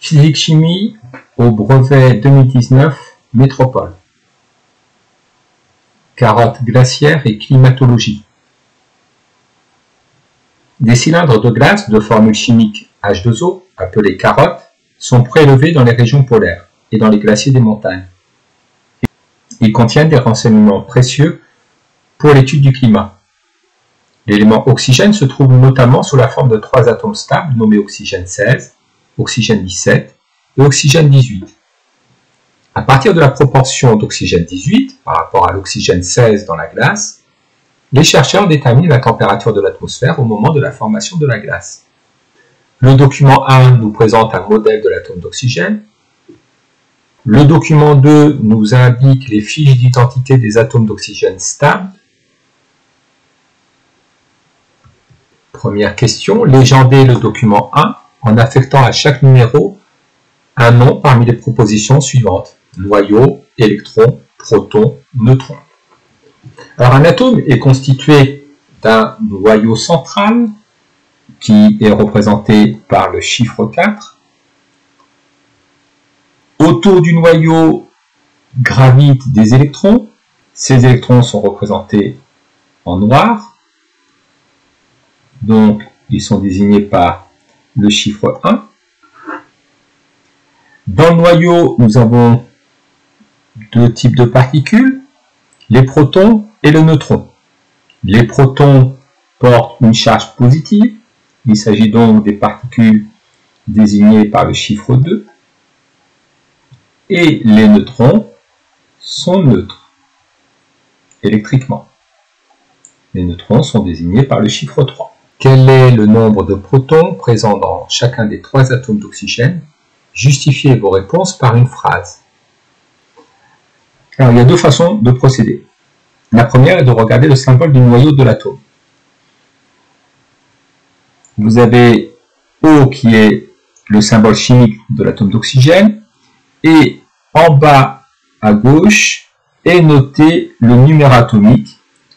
Physique-chimie au brevet 2019 Métropole. Carottes glaciaires et climatologie. Des cylindres de glace de formule chimique H2O, appelés carottes, sont prélevés dans les régions polaires et dans les glaciers des montagnes. Ils contiennent des renseignements précieux pour l'étude du climat. L'élément oxygène se trouve notamment sous la forme de 3 atomes stables nommés oxygène 16, oxygène 17 et oxygène 18. À partir de la proportion d'oxygène 18 par rapport à l'oxygène 16 dans la glace, les chercheurs déterminent la température de l'atmosphère au moment de la formation de la glace. Le document 1 nous présente un modèle de l'atome d'oxygène. Le document 2 nous indique les fiches d'identité des atomes d'oxygène stables. Première question, légendez le document 1 en affectant à chaque numéro un nom parmi les propositions suivantes. Noyau, électron, proton, neutron. Alors un atome est constitué d'un noyau central qui est représenté par le chiffre 4. Autour du noyau gravitent des électrons. Ces électrons sont représentés en noir. Donc ils sont désignés par le chiffre 1. Dans le noyau, nous avons deux types de particules, les protons et le neutron. Les protons portent une charge positive, il s'agit donc des particules désignées par le chiffre 2, et les neutrons sont neutres électriquement. Les neutrons sont désignés par le chiffre 3. Quel est le nombre de protons présents dans chacun des 3 atomes d'oxygène? Justifiez vos réponses par une phrase. Alors, il y a 2 façons de procéder. La première est de regarder le symbole du noyau de l'atome. Vous avez O qui est le symbole chimique de l'atome d'oxygène et en bas à gauche est noté le numéro atomique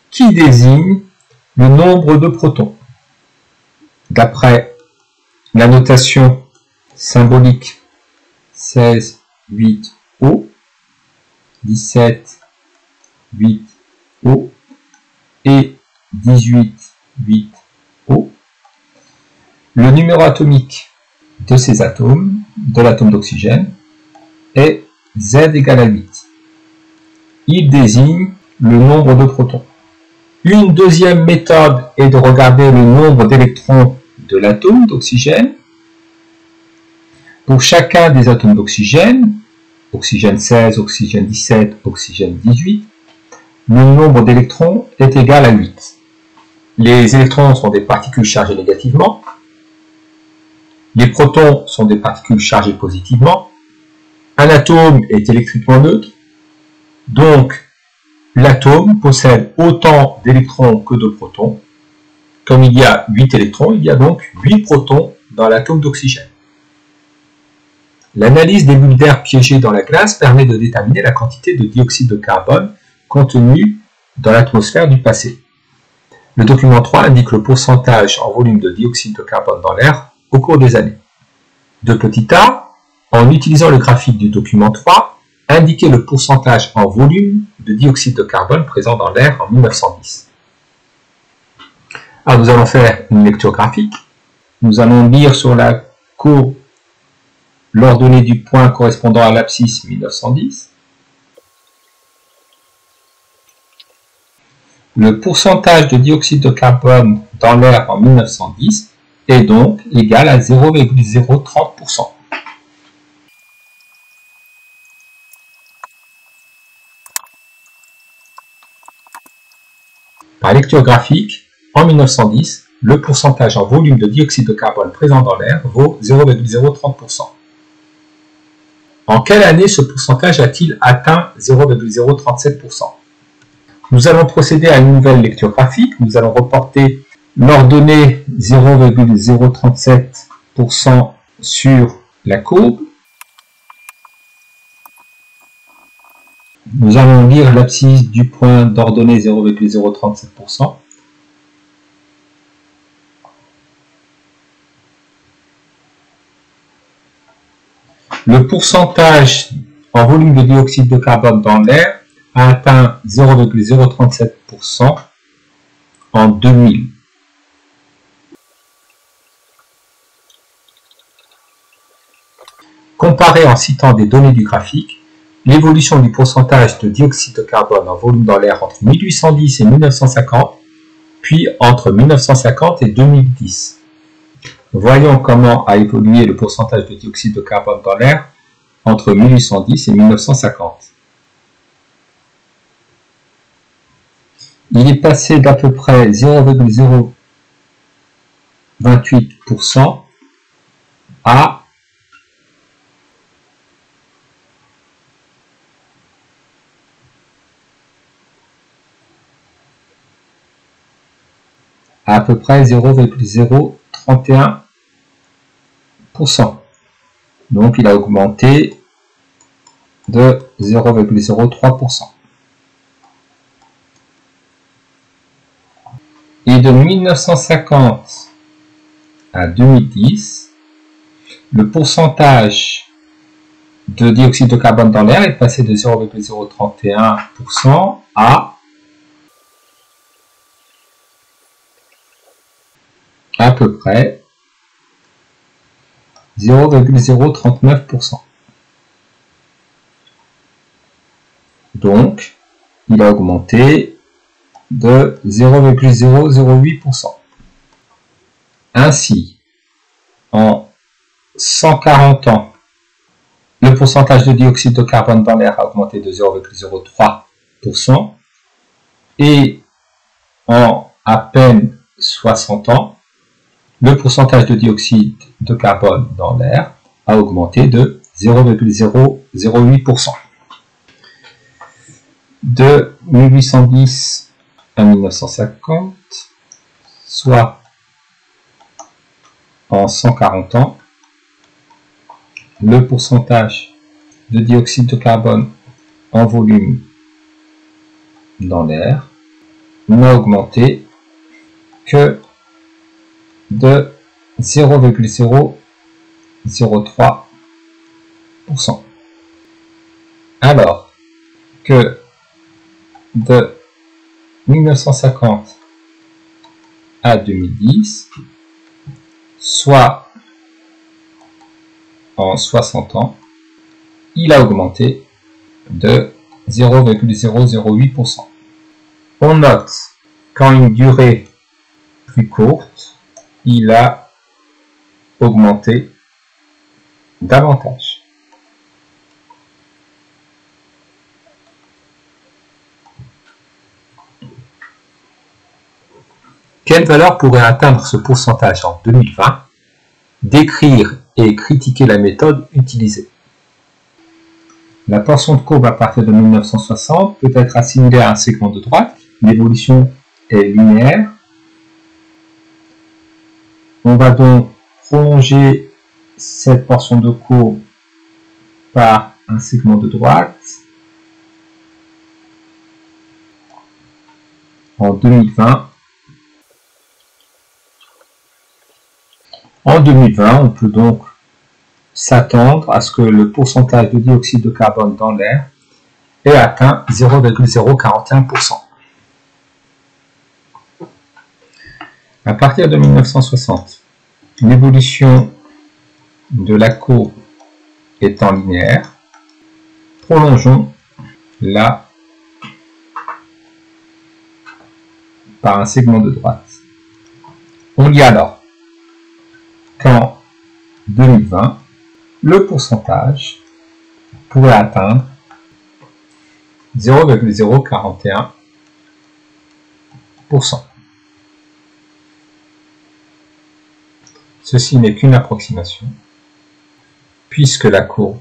qui désigne le nombre de protons. D'après la notation symbolique 16, 8, O, 17, 8, O et 18, 8, O. Le numéro atomique de ces atomes, de l'atome d'oxygène, est Z égale à 8. Il désigne le nombre de protons. Une deuxième méthode est de regarder le nombre d'électrons de l'atome d'oxygène. Pour chacun des atomes d'oxygène, oxygène 16, oxygène 17, oxygène 18, le nombre d'électrons est égal à 8. Les électrons sont des particules chargées négativement. Les protons sont des particules chargées positivement. Un atome est électriquement neutre. Donc, l'atome possède autant d'électrons que de protons. Comme il y a 8 électrons, il y a donc 8 protons dans l'atome d'oxygène. L'analyse des bulles d'air piégées dans la glace permet de déterminer la quantité de dioxyde de carbone contenue dans l'atmosphère du passé. Le document 3 indique le pourcentage en volume de dioxyde de carbone dans l'air au cours des années. De petit a, en utilisant le graphique du document 3, indiquez le pourcentage en volume de dioxyde de carbone présent dans l'air en 1910. Alors nous allons faire une lecture graphique. Nous allons lire sur la courbe l'ordonnée du point correspondant à l'abscisse 1910. Le pourcentage de dioxyde de carbone dans l'air en 1910 est donc égal à 0,030%. Par lecture graphique, en 1910, le pourcentage en volume de dioxyde de carbone présent dans l'air vaut 0,030%. En quelle année ce pourcentage a-t-il atteint 0,037%? Nous allons procéder à une nouvelle lecture graphique. Nous allons reporter l'ordonnée 0,037% sur la courbe. Nous allons lire l'abscisse du point d'ordonnée 0,037%. Le pourcentage en volume de dioxyde de carbone dans l'air a atteint 0,037% en 2000. Comparé en citant des données du graphique, l'évolution du pourcentage de dioxyde de carbone en volume dans l'air entre 1810 et 1950, puis entre 1950 et 2010. Voyons comment a évolué le pourcentage de dioxyde de carbone dans l'air entre 1810 et 1950. Il est passé d'à peu près 0,028% à peu près 0,031%. Donc il a augmenté de 0,03%. Et de 1950 à 2010, le pourcentage de dioxyde de carbone dans l'air est passé de 0,031% à peu près 0,039%. Donc, il a augmenté de 0,008%. Ainsi, en 140 ans, le pourcentage de dioxyde de carbone dans l'air a augmenté de 0,03% et en à peine 60 ans, le pourcentage de dioxyde de carbone dans l'air a augmenté de 0,008%. De 1810 à 1950, soit en 140 ans, le pourcentage de dioxyde de carbone en volume dans l'air n'a augmenté que de 0,003%. Alors que de 1950 à 2010, soit en 60 ans, il a augmenté de 0,008%. On note qu'en une durée plus courte, il a augmenté davantage. Quelle valeur pourrait atteindre ce pourcentage en 2020? Décrire et critiquer la méthode utilisée. La portion de courbe à partir de 1960 peut être assimilée à un segment de droite. L'évolution est linéaire. On va donc prolonger cette portion de courbe par un segment de droite. En 2020. En 2020, on peut donc s'attendre à ce que le pourcentage de dioxyde de carbone dans l'air ait atteint 0,041%. À partir de 1960, l'évolution de la courbe étant linéaire, prolongeons là par un segment de droite. On lit alors qu'en 2020, le pourcentage pourrait atteindre 0,041%. Ceci n'est qu'une approximation, puisque la courbe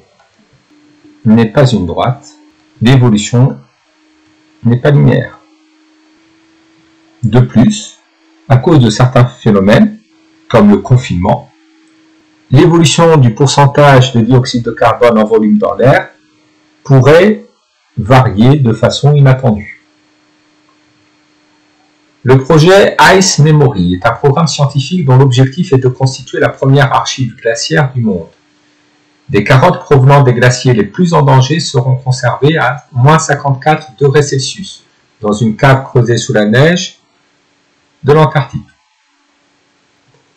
n'est pas une droite, l'évolution n'est pas linéaire. De plus, à cause de certains phénomènes, comme le confinement, l'évolution du pourcentage de dioxyde de carbone en volume dans l'air pourrait varier de façon inattendue. Le projet Ice Memory est un programme scientifique dont l'objectif est de constituer la première archive glaciaire du monde. Des carottes provenant des glaciers les plus en danger seront conservées à moins 54 degrés Celsius dans une cave creusée sous la neige de l'Antarctique.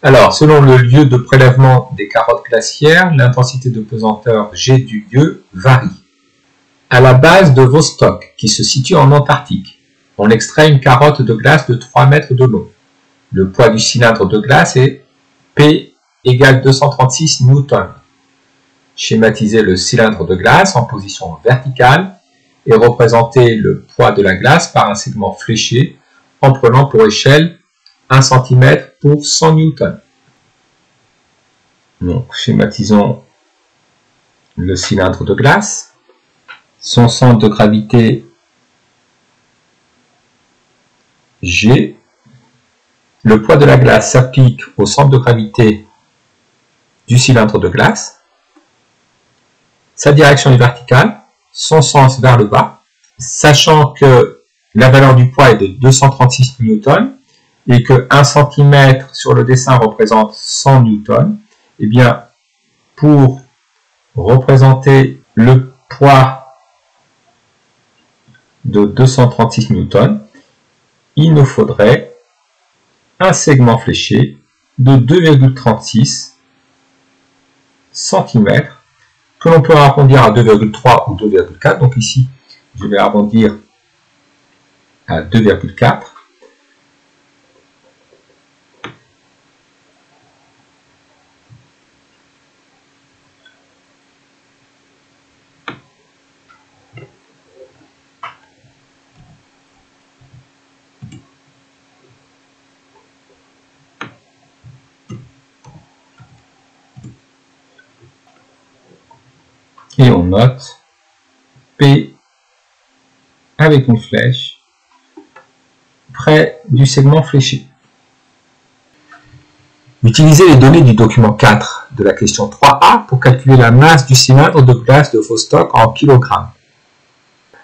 Alors, selon le lieu de prélèvement des carottes glaciaires, l'intensité de pesanteur G du lieu varie. À la base de Vostok, qui se situe en Antarctique, on extrait une carotte de glace de 3 mètres de long. Le poids du cylindre de glace est P égale 236 newtons. Schématiser le cylindre de glace en position verticale et représenter le poids de la glace par un segment fléché en prenant pour échelle 1 cm pour 100 newtons. Donc, schématisons le cylindre de glace. Son centre de gravité G. Le poids de la glace s'applique au centre de gravité du cylindre de glace. Sa direction est verticale, son sens vers le bas. Sachant que la valeur du poids est de 236 newtons et que 1 cm sur le dessin représente 100 newtons, eh bien, pour représenter le poids de 236 newtons, il nous faudrait un segment fléché de 2,36 cm que l'on peut arrondir à 2,3 ou 2,4. Donc ici, je vais arrondir à 2,4. Et on note P avec une flèche près du segment fléché. Utilisez les données du document 4 de la question 3a pour calculer la masse du cylindre de glace de Vostok en kilogrammes.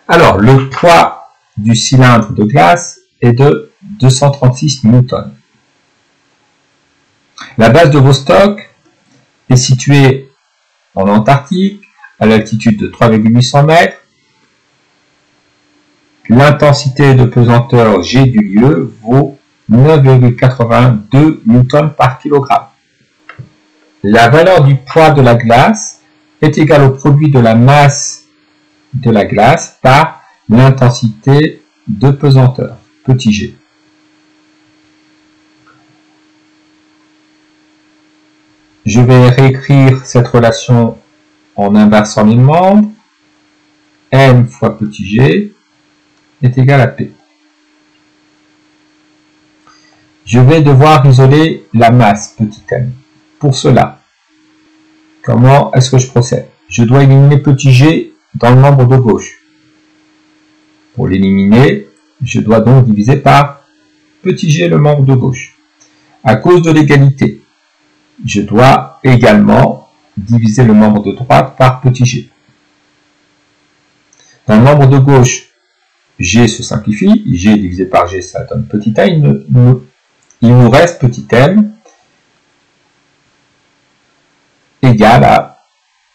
Alors, le poids du cylindre de glace est de 236 newtons. La base de Vostok est située en Antarctique, à l'altitude de 3,800 mètres. L'intensité de pesanteur G du lieu vaut 9,82 newtons par kilogramme. La valeur du poids de la glace est égale au produit de la masse de la glace par l'intensité de pesanteur, petit g. Je vais réécrire cette relation en inversant les membres. M fois petit g est égal à P. Je vais devoir isoler la masse, petit m. Pour cela, comment est-ce que je procède? Je dois éliminer petit g dans le membre de gauche. Pour l'éliminer, je dois donc diviser par petit g le membre de gauche. À cause de l'égalité, je dois également diviser le membre de droite par petit g. Dans le membre de gauche, g se simplifie, g divisé par g, ça donne petit a, il nous reste petit m égal à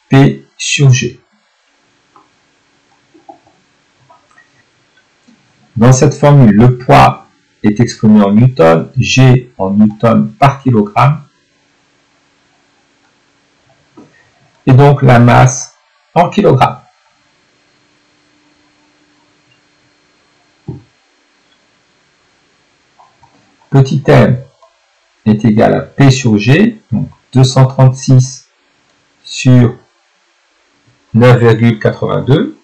P sur G. Dans cette formule, le poids est exprimé en newton, G en newton par kilogramme, et donc la masse en kilogrammes. Petit m est égal à P sur G, donc 236 sur 9,82.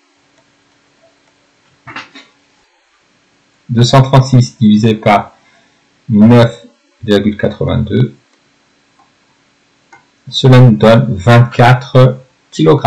236 divisé par 9,82. Cela nous donne 24 kg.